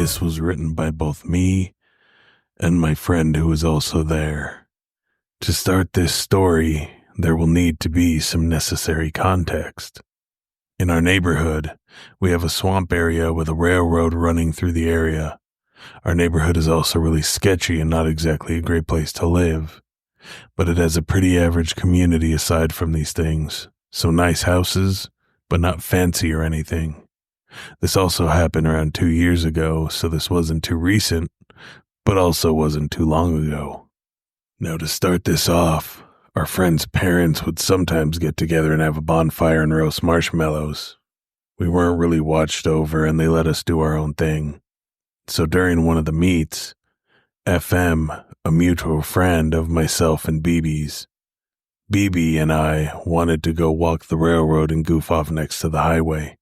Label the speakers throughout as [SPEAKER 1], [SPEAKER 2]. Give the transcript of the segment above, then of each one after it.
[SPEAKER 1] This was written by both me and my friend who was also there. To start this story, there will need to be some necessary context. In our neighborhood, we have a swamp area with a railroad running through the area. Our neighborhood is also really sketchy and not exactly a great place to live, but it has a pretty average community aside from these things. So nice houses, but not fancy or anything. This also happened around 2 years ago, so this wasn't too recent, but also wasn't too long ago. Now to start this off, our friends' parents would sometimes get together and have a bonfire and roast marshmallows. We weren't really watched over and they let us do our own thing. So during one of the meets, FM, a mutual friend of myself and BB's, BB and I wanted to go walk the railroad and goof off next to the highway.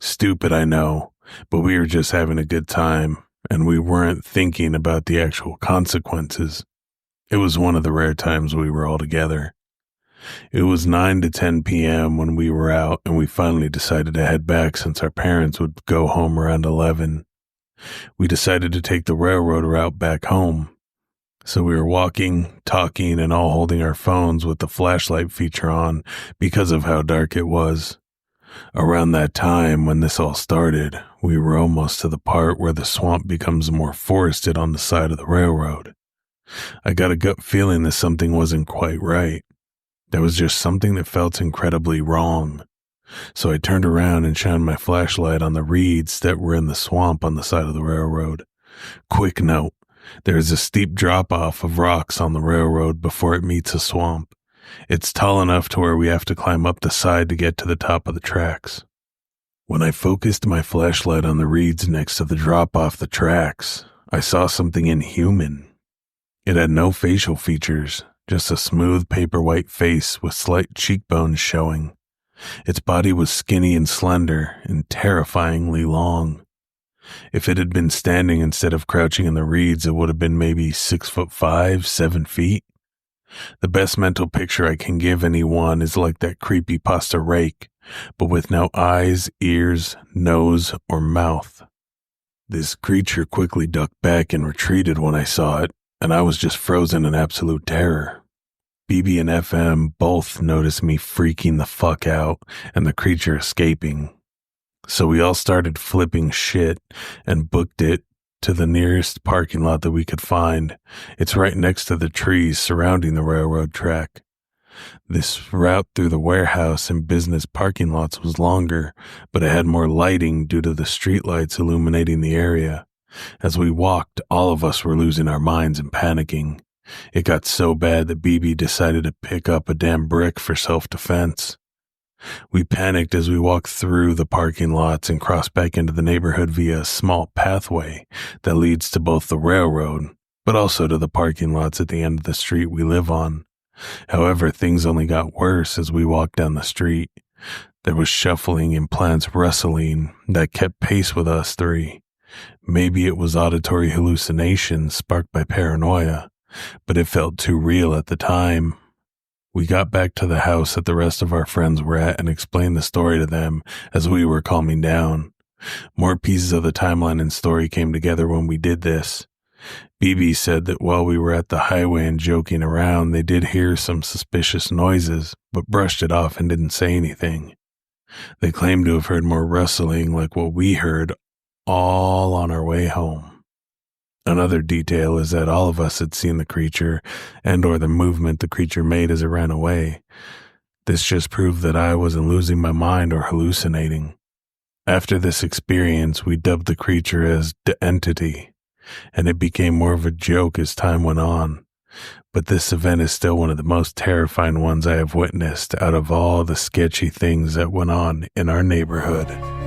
[SPEAKER 1] Stupid, I know, but we were just having a good time, and we weren't thinking about the actual consequences. It was one of the rare times we were all together. It was 9 to 10 p.m. when we were out, and we finally decided to head back since our parents would go home around 11. We decided to take the railroad route back home. So we were walking, talking, and all holding our phones with the flashlight feature on because of how dark it was. Around that time, when this all started, we were almost to the part where the swamp becomes more forested on the side of the railroad. I got a gut feeling that something wasn't quite right. There was just something that felt incredibly wrong. So I turned around and shined my flashlight on the reeds that were in the swamp on the side of the railroad. Quick note, there is a steep drop-off of rocks on the railroad before it meets a swamp. It's tall enough to where we have to climb up the side to get to the top of the tracks. When I focused my flashlight on the reeds next to the drop off the tracks, I saw something inhuman. It had no facial features, just a smooth paper white face with slight cheekbones showing. Its body was skinny and slender and terrifyingly long. If it had been standing instead of crouching in the reeds, it would have been maybe 6'5", 7 feet. The best mental picture I can give anyone is like that creepypasta rake, but with no eyes, ears, nose, or mouth. This creature quickly ducked back and retreated when I saw it, and I was just frozen in absolute terror. BB and FM both noticed me freaking the fuck out and the creature escaping. So we all started flipping shit and booked it to the nearest parking lot that we could find. It's right next to the trees surrounding the railroad track. This route through the warehouse and business parking lots was longer, but it had more lighting due to the streetlights illuminating the area. As we walked, all of us were losing our minds and panicking. It got so bad that BB decided to pick up a damn brick for self-defense. We panicked as we walked through the parking lots and crossed back into the neighborhood via a small pathway that leads to both the railroad, but also to the parking lots at the end of the street we live on. However, things only got worse as we walked down the street. There was shuffling and plants rustling that kept pace with us three. Maybe it was auditory hallucinations sparked by paranoia, but it felt too real at the time. We got back to the house that the rest of our friends were at and explained the story to them as we were calming down. More pieces of the timeline and story came together when we did this. BB said that while we were at the highway and joking around, they did hear some suspicious noises, but brushed it off and didn't say anything. They claimed to have heard more rustling like what we heard all on our way home. Another detail is that all of us had seen the creature and or the movement the creature made as it ran away. This just proved that I wasn't losing my mind or hallucinating. After this experience, we dubbed the creature as the Entity, and it became more of a joke as time went on. But this event is still one of the most terrifying ones I have witnessed out of all the sketchy things that went on in our neighborhood.